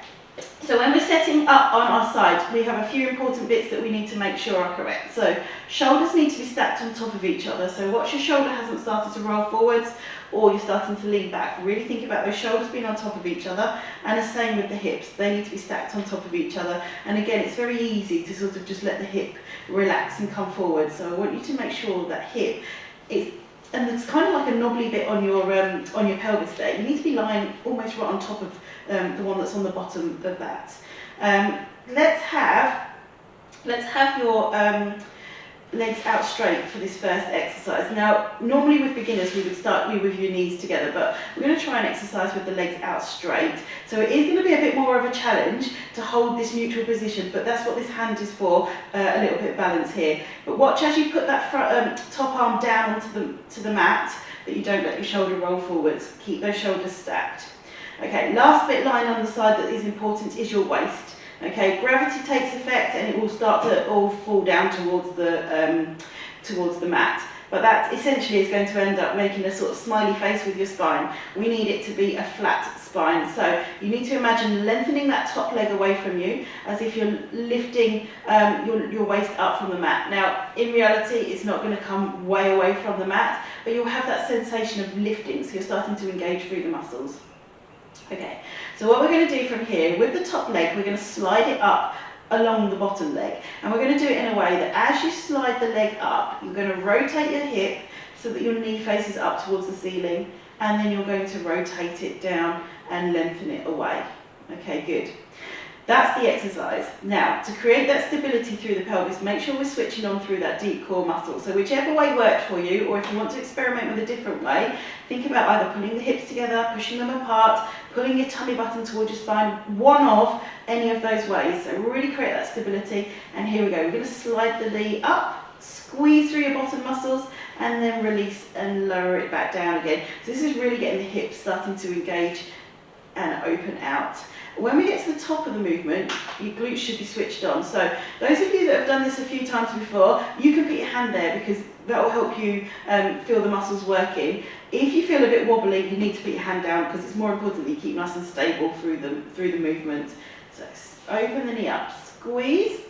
So when we're setting up on our side, we have a few important bits that we need to make sure are correct. So shoulders need to be stacked on top of each other. So watch your shoulder hasn't started to roll forwards or you're starting to lean back. Really think about those shoulders being on top of each other, and the same with the hips. They need to be stacked on top of each other. And again, it's very easy to sort of just let the hip relax and come forward. So I want you to make sure that hip is, and it's kind of like a knobbly bit on your pelvis there. You need to be lying almost right on top of the one that's on the bottom of that. Let's have your legs out straight for this first exercise. Now, normally with beginners, we would start you with your knees together, but we're going to try and exercise with the legs out straight. So it is going to be a bit more of a challenge to hold this neutral position, but that's what this hand is for, a little bit of balance here. But watch as you put that front, top arm down onto the mat, that you don't let your shoulder roll forwards. Keep those shoulders stacked. Okay, last bit line on the side that is important is your waist. Okay, gravity takes effect and it will start to all fall down towards the mat. But that essentially is going to end up making a sort of smiley face with your spine. We need it to be a flat spine. So you need to imagine lengthening that top leg away from you as if you're lifting your waist up from the mat. Now, in reality, it's not going to come way away from the mat, but you'll have that sensation of lifting. So you're starting to engage through the muscles. Okay, so what we're going to do from here, with the top leg, we're going to slide it up along the bottom leg. And we're going to do it in a way that as you slide the leg up, you're going to rotate your hip so that your knee faces up towards the ceiling, and then you're going to rotate it down and lengthen it away. Okay, good. That's the exercise. Now, to create that stability through the pelvis, make sure we're switching on through that deep core muscle. So whichever way works for you, or if you want to experiment with a different way, think about either pulling the hips together, pushing them apart, pulling your tummy button towards your spine, one of any of those ways. So really create that stability. And here we go. We're going to slide the knee up, squeeze through your bottom muscles, and then release and lower it back down again. So this is really getting the hips starting to engage and open out. When we get to the top of the movement, your glutes should be switched on. So those of you that have done this a few times before, you can put your hand there because that will help you feel the muscles working. If you feel a bit wobbly, you need to put your hand down because it's more important that you keep nice and stable through the movement. So open the knee up, squeeze,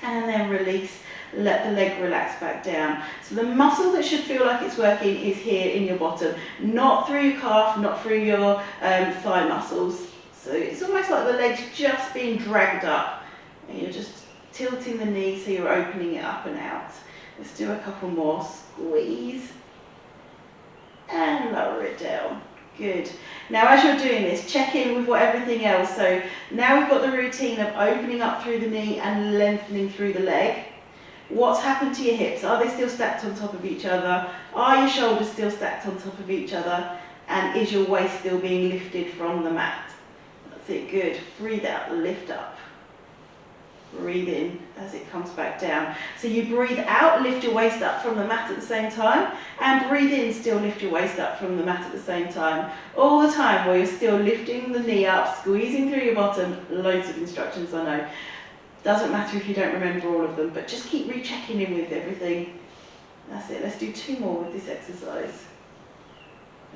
and then release. Let the leg relax back down. So the muscle that should feel like it's working is here in your bottom, not through your calf, not through your thigh muscles. So it's almost like the leg's just being dragged up and you're just tilting the knee so you're opening it up and out. Let's do a couple more. Squeeze and lower it down. Good. Now as you're doing this, check in with everything else. So now we've got the routine of opening up through the knee and lengthening through the leg. What's happened to your hips? Are they still stacked on top of each other? Are your shoulders still stacked on top of each other? And is your waist still being lifted from the mat? That's it, good. Breathe out, lift up. Breathe in as it comes back down. So you breathe out, lift your waist up from the mat at the same time, and breathe in, still lift your waist up from the mat at the same time. All the time while you're still lifting the knee up, squeezing through your bottom. Loads of instructions, I know. Doesn't matter if you don't remember all of them, but just keep rechecking in with everything. That's it. Let's do 2 more with this exercise.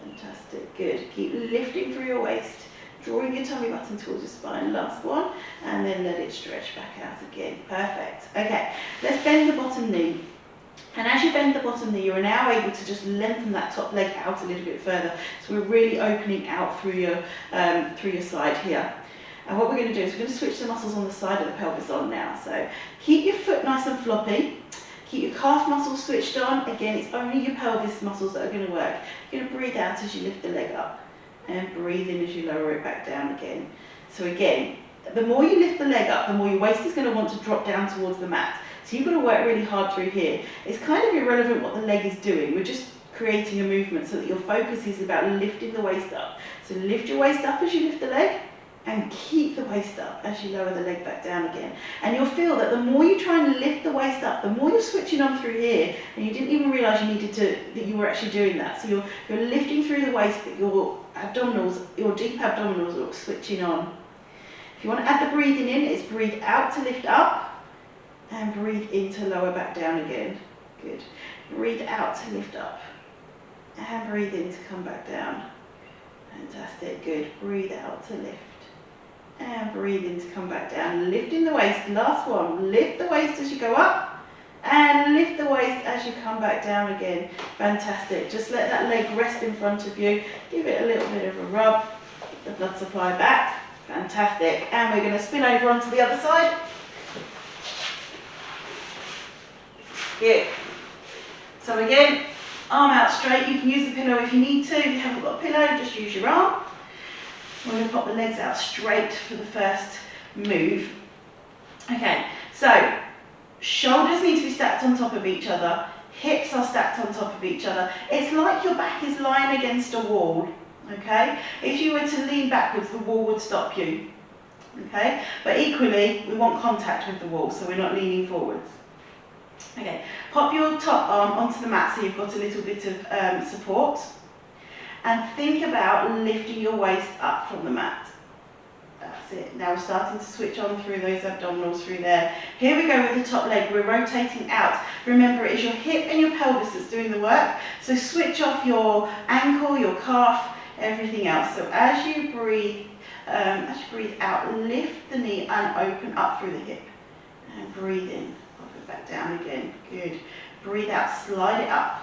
Fantastic. Good. Keep lifting through your waist, drawing your tummy button towards your spine. Last one. And then let it stretch back out again. Perfect. Okay. Let's bend the bottom knee. And as you bend the bottom knee, you're now able to just lengthen that top leg out a little bit further. So we're really opening out through your side here. And what we're going to do is we're going to switch the muscles on the side of the pelvis on now. So keep your foot nice and floppy. Keep your calf muscles switched on. Again, it's only your pelvis muscles that are going to work. You're going to breathe out as you lift the leg up. And breathe in as you lower it back down again. So again, the more you lift the leg up, the more your waist is going to want to drop down towards the mat. So you've got to work really hard through here. It's kind of irrelevant what the leg is doing. We're just creating a movement so that your focus is about lifting the waist up. So lift your waist up as you lift the leg. And keep the waist up as you lower the leg back down again. And you'll feel that the more you try and lift the waist up, the more you're switching on through here, and you didn't even realise that you were actually doing that. So you're lifting through the waist, but your abdominals, your deep abdominals are switching on. If you want to add the breathing in, it's breathe out to lift up, and breathe in to lower back down again. Good. Breathe out to lift up, and breathe in to come back down. Fantastic. Good. Breathe out to lift. And breathe in to come back down, lifting the waist. Last one, lift the waist as you go up and lift the waist as you come back down again. Fantastic. Just let that leg rest in front of you. Give it a little bit of a rub. Get the blood supply back. Fantastic. And we're going to spin over onto the other side. Good. So again, arm out straight. You can use the pillow if you need to. If you haven't got a pillow, just use your arm. We're going to pop the legs out straight for the first move. Okay, so Shoulders need to be stacked on top of each other. Hips are stacked on top of each other. It's like your back is lying against a wall, okay? If you were to lean backwards, the wall would stop you, okay? But equally, we want contact with the wall, so we're not leaning forwards. Okay, pop your top arm onto the mat so you've got a little bit of support. And think about lifting your waist up from the mat. That's it. Now we're starting to switch on through those abdominals through there. Here we go with the top leg. We're rotating out. Remember, it's your hip and your pelvis that's doing the work. So switch off your ankle, your calf, everything else. So as you breathe out, lift the knee and open up through the hip. And breathe in. Pop it back down again. Good. Breathe out. Slide it up.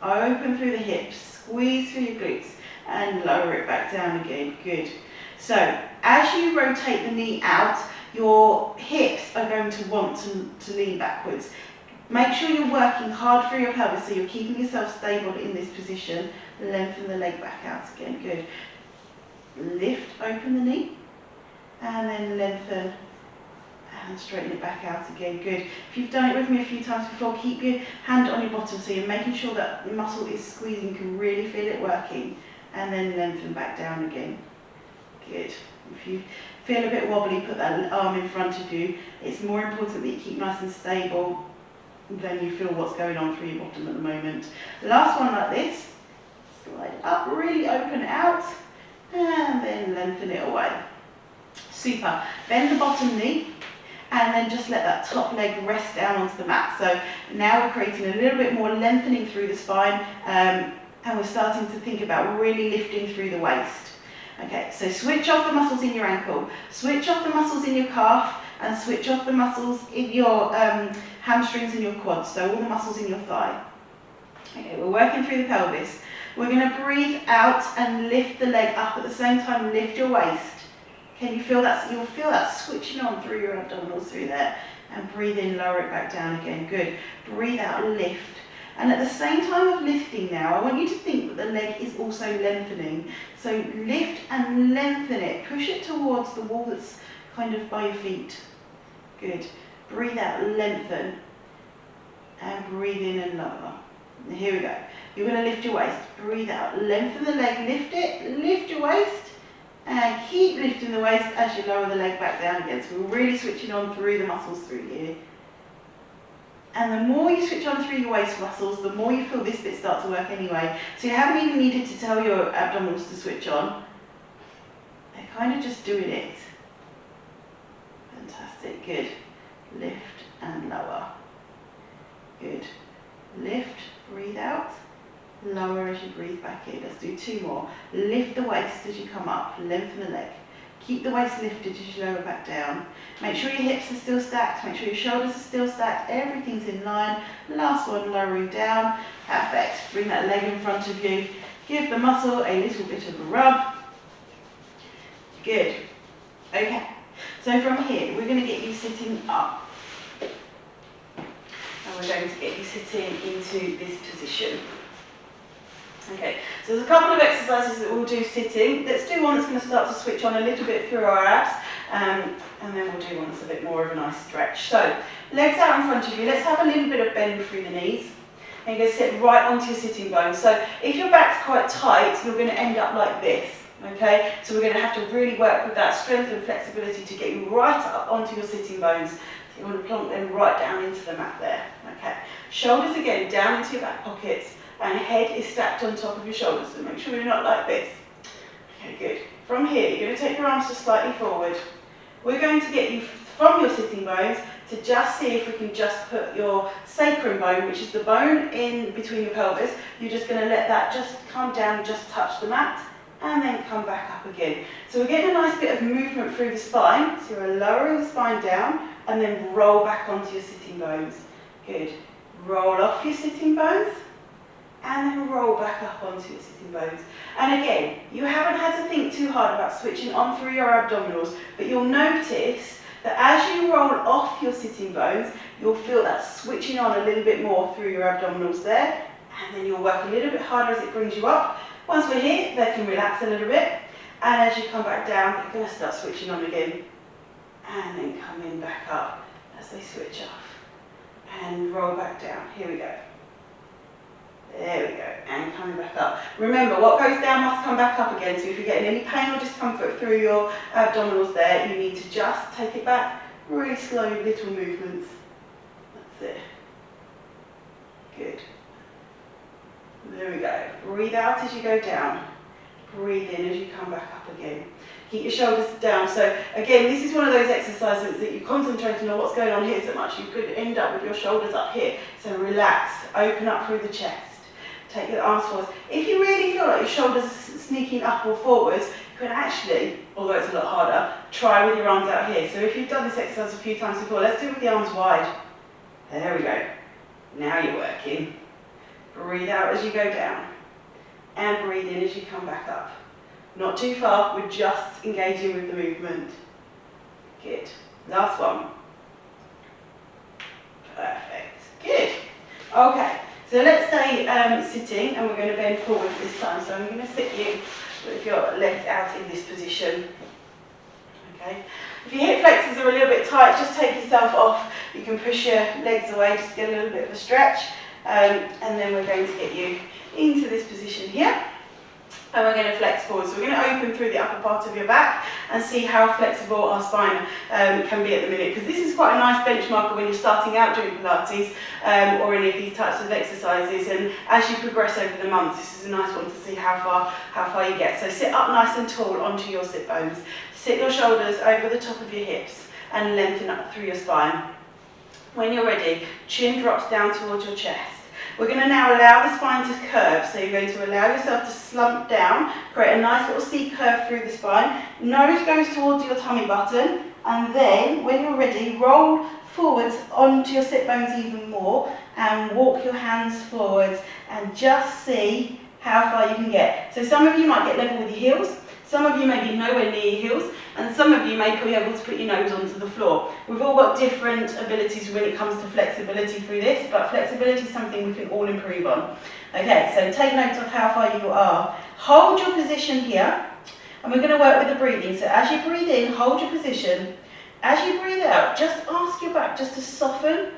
Open through the hips. Squeeze through your glutes. And lower it back down again. Good. So, as you rotate the knee out, your hips are going to want to lean backwards. Make sure you're working hard through your pelvis so you're keeping yourself stable in this position. Lengthen the leg back out again. Good. Lift, open the knee, and then lengthen and straighten it back out again. Good. If you've done it with me a few times before, keep your hand on your bottom so you're making sure that the muscle is squeezing. You can really feel it working. And then lengthen back down again. Good. If you feel a bit wobbly, put that arm in front of you. It's more important that you keep nice and stable than you feel what's going on through your bottom at the moment. Last one like this. Slide it up, really open it out, and then lengthen it away. Super. Bend the bottom knee, and then just let that top leg rest down onto the mat. So now we're creating a little bit more lengthening through the spine, and we're starting to think about really lifting through the waist. Okay, so switch off the muscles in your ankle, switch off the muscles in your calf, and switch off the muscles in your hamstrings and your quads, so all the muscles in your thigh. Okay, we're working through the pelvis. We're going to breathe out and lift the leg up at the same time, lift your waist. Can you feel that? You'll feel that switching on through your abdominals through there. And breathe in, lower it back down again. Good. Breathe out, lift. And at the same time of lifting now, I want you to think that the leg is also lengthening. So lift and lengthen it. Push it towards the wall that's kind of by your feet. Good. Breathe out, lengthen. And breathe in and lower. And here we go. You're going to lift your waist. Breathe out, lengthen the leg, lift it, lift your waist. And keep lifting the waist as you lower the leg back down again. So we're really switching on through the muscles through here. And the more you switch on through your waist muscles, the more you feel this bit start to work anyway. So you haven't even needed to tell your abdominals to switch on. They're kind of just doing it. Fantastic, good. Lift and lower. Good. Lift, breathe out. Lower as you breathe back in. Let's do two more. Lift the waist as you come up. Lengthen the leg. Keep the waist lifted as you lower back down. Make sure your hips are still stacked. Make sure your shoulders are still stacked. Everything's in line. Last one, lowering down. Perfect. Bring that leg in front of you. Give the muscle a little bit of a rub. Good. Okay. So from here, we're going to get you sitting up. And we're going to get you sitting into this position. Okay, so there's a couple of exercises that we'll do sitting. Let's do one that's going to start to switch on a little bit through our abs, and then we'll do one that's a bit more of a nice stretch. So, legs out in front of you. Let's have a little bit of bend through the knees. And you're going to sit right onto your sitting bones. So, if your back's quite tight, you're going to end up like this. Okay, so we're going to have to really work with that strength and flexibility to get you right up onto your sitting bones. So you want to plonk them right down into the mat there. Okay, shoulders again down into your back pockets. And head is stacked on top of your shoulders, so make sure you're not like this. Okay, good. From here, you're going to take your arms just slightly forward. We're going to get you from your sitting bones to just see if we can just put your sacrum bone, which is the bone in between your pelvis, you're just going to let that just come down, just touch the mat, and then come back up again. So we're getting a nice bit of movement through the spine, so you're lowering the spine down, and then roll back onto your sitting bones. Good. Roll off your sitting bones, and then roll back up onto your sitting bones. And again, you haven't had to think too hard about switching on through your abdominals, but you'll notice that as you roll off your sitting bones, you'll feel that switching on a little bit more through your abdominals there, and then you'll work a little bit harder as it brings you up. Once we're here, they can relax a little bit, and as you come back down, you're going to start switching on again, and then coming back up as they switch off. and roll back down. Here we go. There we go, and coming back up. Remember, what goes down must come back up again, so if you're getting any pain or discomfort through your abdominals there, you need to just take it back, really slow little movements. That's it. Good. There we go. Breathe out as you go down. Breathe in as you come back up again. Keep your shoulders down. So again, this is one of those exercises that you concentrate on what's going on here so much you could end up with your shoulders up here. So relax, open up through the chest. Take your arms forwards. If you really feel like your shoulders are sneaking up or forwards, you can actually, although it's a lot harder, try with your arms out here. So if you've done this exercise a few times before, let's do it with the arms wide. There we go. Now you're working. Breathe out as you go down. And breathe in as you come back up. Not too far, we're just engaging with the movement. Good. Last one. Perfect. Good. Okay, so let's stay sitting, and we're going to bend forward this time. So I'm going to sit you with your legs out in this position. Okay. If your hip flexors are a little bit tight, just take yourself off. You can push your legs away, just get a little bit of a stretch. And then we're going to get you into this position here. And we're going to flex forward. So we're going to open through the upper part of your back and see how flexible our spine can be at the minute. Because this is quite a nice benchmarker when you're starting out doing Pilates or any of these types of exercises. And as you progress over the months, this is a nice one to see how far you get. So sit up nice and tall onto your sit bones. Sit your shoulders over the top of your hips and lengthen up through your spine. When you're ready, chin drops down towards your chest. We're going to now allow the spine to curve, so you're going to allow yourself to slump down, create a nice little C curve through the spine. Nose goes towards your tummy button, and then when you're ready, roll forwards onto your sit bones even more and walk your hands forwards and just see how far you can get. So some of you might get level with your heels, some of you may be nowhere near your heels, and some of you may be able to put your nose onto the floor. We've all got different abilities when it comes to flexibility through this, but flexibility is something we can all improve on. Okay, so take note of how far you are. Hold your position here, and we're going to work with the breathing. So as you breathe in, hold your position. As you breathe out, just ask your back just to soften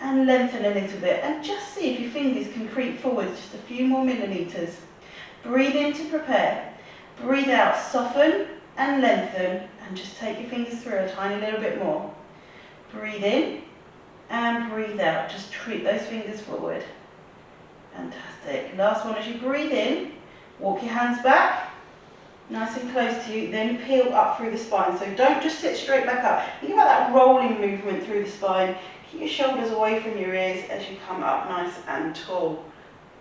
and lengthen a little bit, and just see if your fingers can creep forward just a few more millimeters. Breathe in to prepare. Breathe out, soften and lengthen, and just take your fingers through a tiny little bit more. Breathe in and breathe out. Just creep those fingers forward. Fantastic. Last one, as you breathe in, walk your hands back, nice and close to you, then peel up through the spine. So don't just sit straight back up. Think about that rolling movement through the spine. Keep your shoulders away from your ears as you come up nice and tall.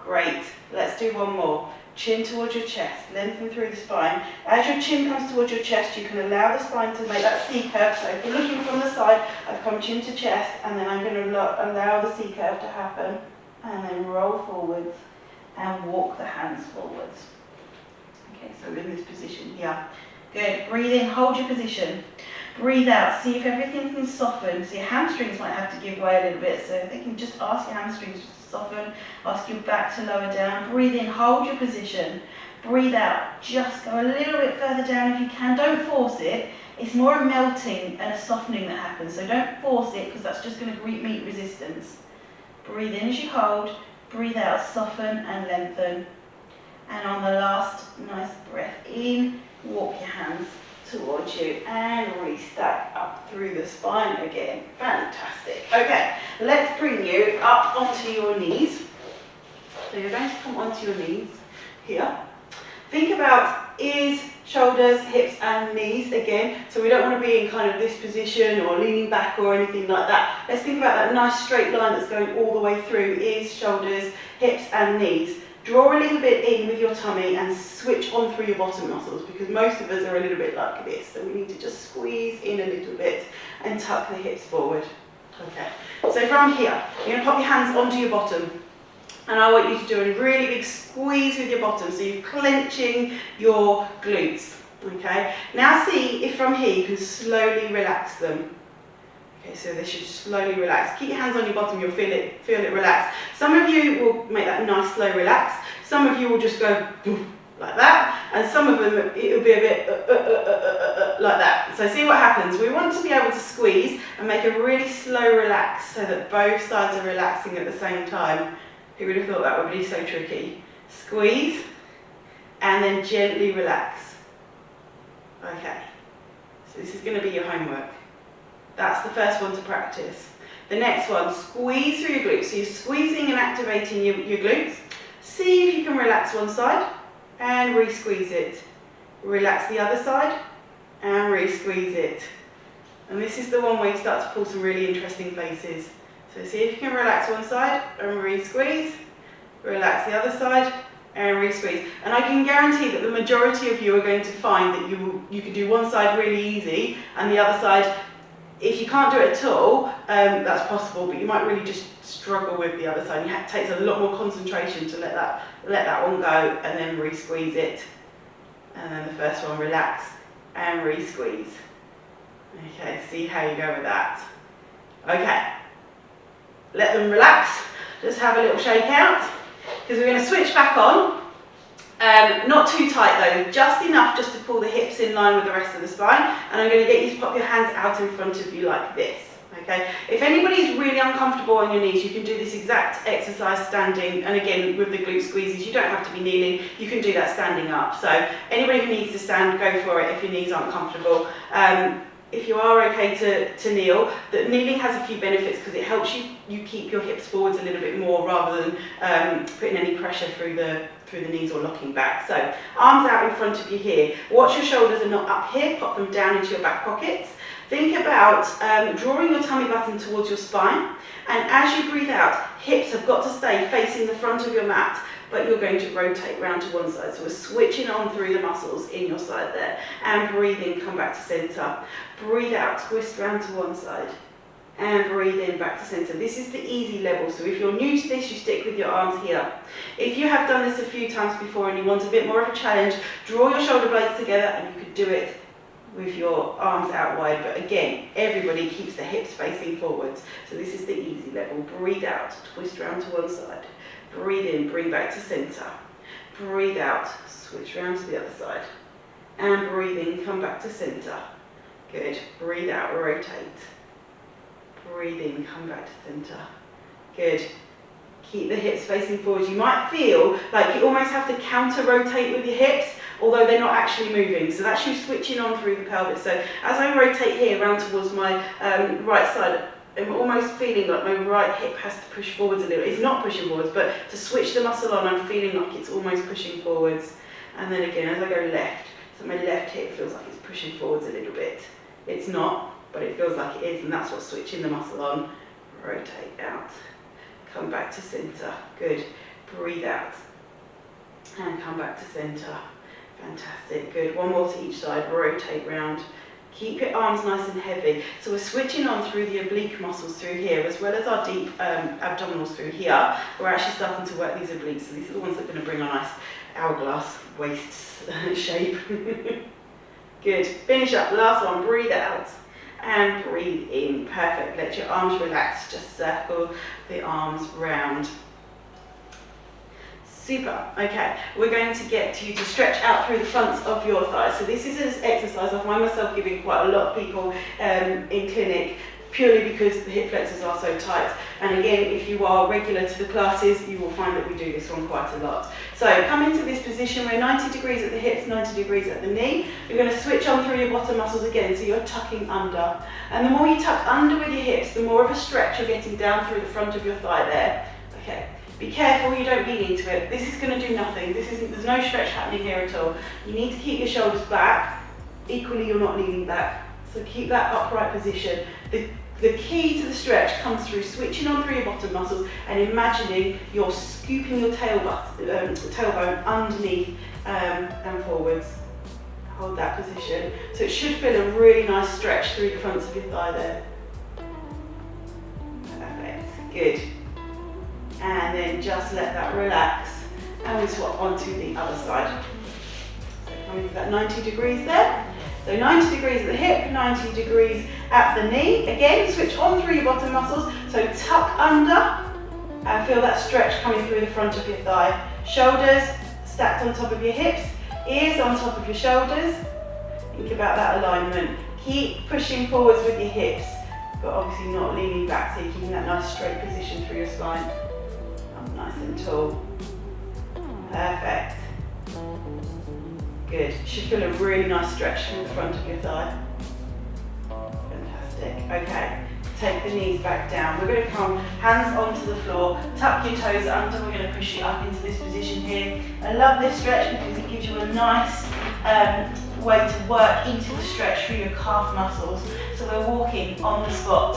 Great. Let's do one more. Chin towards your chest, lengthen through the spine. As your chin comes towards your chest, you can allow the spine to make that C curve. So if you're looking from the side, I've come chin to chest, and then I'm going to allow the C curve to happen, and then roll forwards and walk the hands forwards. Okay, so we're in this position here. Good. Breathe in, hold your position. Breathe out, see if everything can soften. So your hamstrings might have to give way a little bit, so they can just ask your hamstrings to soften, ask your back to lower down. Breathe in, hold your position. Breathe out, just go a little bit further down if you can. Don't force it. It's more a melting and a softening that happens, so don't force it because that's just going to meet resistance. Breathe in as you hold, breathe out, soften and lengthen. And on the last nice breath in, walk your hands towards you and restack up through the spine again. Fantastic. Okay, let's bring you up onto your knees. So you're going to come onto your knees here. Think about ears, shoulders, hips and knees again. So we don't want to be in kind of this position or leaning back or anything like that. Let's think about that nice straight line that's going all the way through ears, shoulders, hips and knees. Draw a little bit in with your tummy and switch on through your bottom muscles, because most of us are a little bit like this. So we need to just squeeze in a little bit and tuck the hips forward. Okay, so from here, you're going to pop your hands onto your bottom. And I want you to do a really big squeeze with your bottom, so you're clenching your glutes. Okay, now see if from here you can slowly relax them. Okay, so they should slowly relax. Keep your hands on your bottom, you'll feel it relax. Some of you will make that nice slow relax. Some of you will just go boom, like that, and some of them it'll be a bit like that. So see what happens. We want to be able to squeeze and make a really slow relax so that both sides are relaxing at the same time. Who would have thought that would be so tricky? Squeeze and then gently relax. Okay, so this is going to be your homework. That's the first one to practice. The next one, squeeze through your glutes. So you're squeezing and activating your glutes. See if you can relax one side and re-squeeze it. Relax the other side and re-squeeze it. And this is the one where you start to pull some really interesting faces. So see if you can relax one side and re-squeeze. Relax the other side and re-squeeze. And I can guarantee that the majority of you are going to find that you can do one side really easy and the other side, if you can't do it at all, that's possible, but you might really just struggle with the other side. It takes a lot more concentration to let that one go and then re-squeeze it. And then the first one, relax and re-squeeze. Okay, see how you go with that. Okay, let them relax. Just have a little shake out, because we're going to switch back on. Not too tight though, just enough just to pull the hips in line with the rest of the spine. And I'm going to get you to pop your hands out in front of you like this. Okay. If anybody's really uncomfortable on your knees, you can do this exact exercise standing. And again, with the glute squeezes, you don't have to be kneeling. You can do that standing up. So anybody who needs to stand, go for it if your knees aren't comfortable. If you are okay to kneel, that kneeling has a few benefits because it helps you keep your hips forwards a little bit more rather than putting any pressure through the knees or locking back. So arms out in front of you here. Watch your shoulders are not up here, pop them down into your back pockets. Think about drawing your tummy button towards your spine, and as you breathe out, hips have got to stay facing the front of your mat, but you're going to rotate round to one side. So we're switching on through the muscles in your side there, and breathe in, come back to centre. Breathe out, twist round to one side, and breathe in, back to centre. This is the easy level, so if you're new to this, you stick with your arms here. If you have done this a few times before and you want a bit more of a challenge, draw your shoulder blades together and you could do it with your arms out wide, but again, everybody keeps the hips facing forwards. So this is the easy level. Breathe out, twist round to one side. Breathe in, bring back to centre. Breathe out, switch round to the other side. And breathe in, come back to centre. Good. Breathe out, rotate. Breathe in, come back to centre. Good. Keep the hips facing forwards. You might feel like you almost have to counter-rotate with your hips, although they're not actually moving. So that's you switching on through the pelvis. So as I rotate here around towards my right side, I'm almost feeling like my right hip has to push forwards a little. It's not pushing forwards, but to switch the muscle on, I'm feeling like it's almost pushing forwards. And then again, as I go left, so my left hip feels like it's pushing forwards a little bit. It's not, but it feels like it is, and that's what's switching the muscle on. Rotate out. Come back to centre. Good. Breathe out. And come back to centre. Fantastic. Good. One more to each side. Rotate round. Keep your arms nice and heavy. So we're switching on through the oblique muscles through here, as well as our deep abdominals through here. We're actually starting to work these obliques. So these are the ones that are going to bring a nice hourglass waist shape. Good. Finish up. Last one. Breathe out. And breathe in. Perfect. Let your arms relax. Just circle the arms round. Super. Okay, we're going to get you to stretch out through the fronts of your thighs. So this is an exercise I find myself giving quite a lot of people in clinic, purely because the hip flexors are so tight. And again, if you are regular to the classes, you will find that we do this one quite a lot. So come into this position. We're 90 degrees at the hips, 90 degrees at the knee. You're going to switch on through your bottom muscles again, so you're tucking under. And the more you tuck under with your hips, the more of a stretch you're getting down through the front of your thigh there. Okay. Be careful you don't lean into it. This is going to do nothing. There's no stretch happening here at all. You need to keep your shoulders back. Equally, you're not leaning back. So keep that upright position. The key to the stretch comes through switching on through your bottom muscles and imagining you're scooping your tailbone underneath and forwards. Hold that position. So it should feel a really nice stretch through the fronts of your thigh there. Perfect. Good. And then just let that relax, and we swap onto the other side. So coming to that 90 degrees there. So 90 degrees at the hip, 90 degrees at the knee. Again, switch on through your bottom muscles. So tuck under and feel that stretch coming through the front of your thigh. Shoulders stacked on top of your hips, ears on top of your shoulders. Think about that alignment. Keep pushing forwards with your hips, but obviously not leaning back, so you're keeping that nice straight position through your spine. Up nice and tall. Perfect. Good. You should feel a really nice stretch from the front of your thigh. Fantastic. Okay. Take the knees back down. We're going to come hands onto the floor, tuck your toes under. We're going to push you up into this position here. I love this stretch because it gives you a nice way to work into the stretch through your calf muscles. So we're walking on the spot,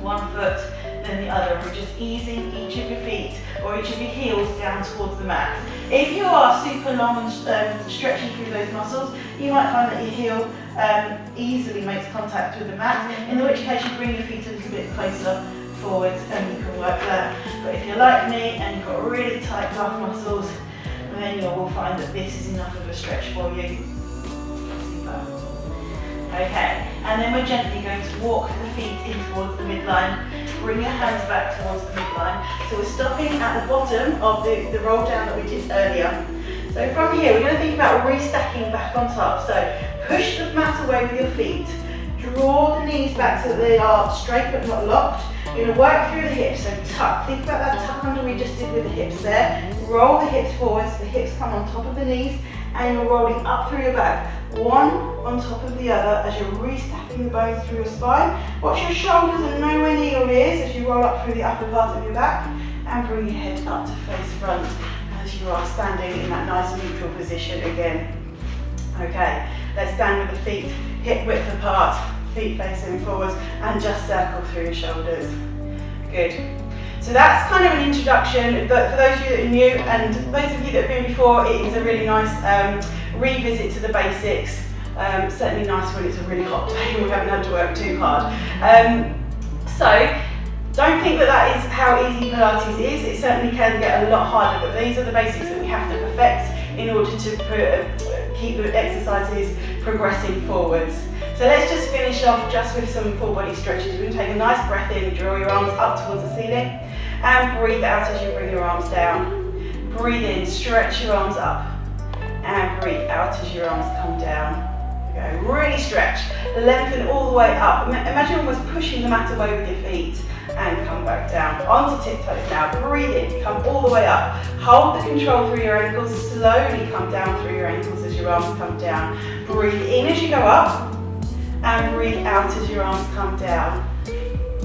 one foot then the other. We're just easing each of your feet or each of your heels down towards the mat. If you are super long and stretching through those muscles, you might find that your heel easily makes contact with the mat, in which case you bring your feet a little bit closer forwards and you can work there. But if you're like me and you've got really tight calf muscles, then you will find that this is enough of a stretch for you. Super. Okay, and then we're gently going to walk the feet in towards the midline. Bring your hands back towards the midline. So we're stopping at the bottom of the roll down that we did earlier. So from here, we're going to think about restacking back on top. So push the mat away with your feet. Draw the knees back so that they are straight but not locked. You're going to work through the hips, so tuck. Think about that tuck under we just did with the hips there. Roll the hips forwards, the hips come on top of the knees, and you're rolling up through your back. One on top of the other as you're restacking the bones through your spine. Watch your shoulders and nowhere near your ears as you roll up through the upper part of your back, and bring your head up to face front as you are standing in that nice neutral position again. Okay, let's stand with the feet hip width apart, feet facing forwards, and just circle through your shoulders. Good. So that's kind of an introduction, but for those of you that are new and those of you that have been before, it is a really nice revisit to the basics. Certainly nice when it's a really hot day and we haven't had to work too hard. So don't think that that is how easy Pilates is. It certainly can get a lot harder, but these are the basics that we have to perfect in order to keep the exercises progressing forwards. So let's just finish off just with some full body stretches. We're going to take a nice breath in, draw your arms up towards the ceiling, and breathe out as you bring your arms down. Breathe in, stretch your arms up, and breathe out as your arms come down. Okay, really stretch, lengthen all the way up. Imagine almost pushing the mat away with your feet, and come back down. Onto tiptoes now, breathe in, come all the way up. Hold the control through your ankles, slowly come down through your ankles as your arms come down. Breathe in as you go up, and breathe out as your arms come down.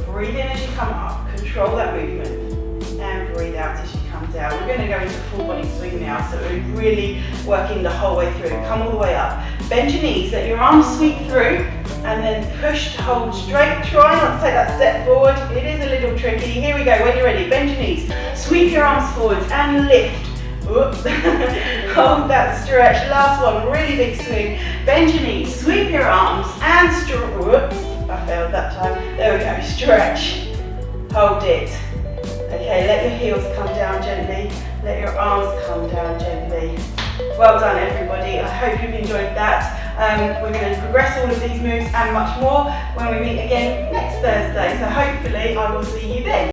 Breathe in as you come up, control that movement, and breathe out as you come down. We're going to go into full body swing now, so we're really working the whole way through. Come all the way up. Bend your knees, let your arms sweep through, and then push to hold straight. Try not to take that step forward. It is a little tricky. Here we go, when you're ready, bend your knees, sweep your arms forwards, and lift. Hold that stretch. Last one, really big swing. Bend your knees, sweep your arms, and stretch. I failed that time. There we go, stretch. Hold it. Okay, let your heels come down gently. Let your arms come down gently. Well done, everybody. I hope you've enjoyed that. We're going to progress all of these moves and much more when we meet again next Thursday. So hopefully I will see you then.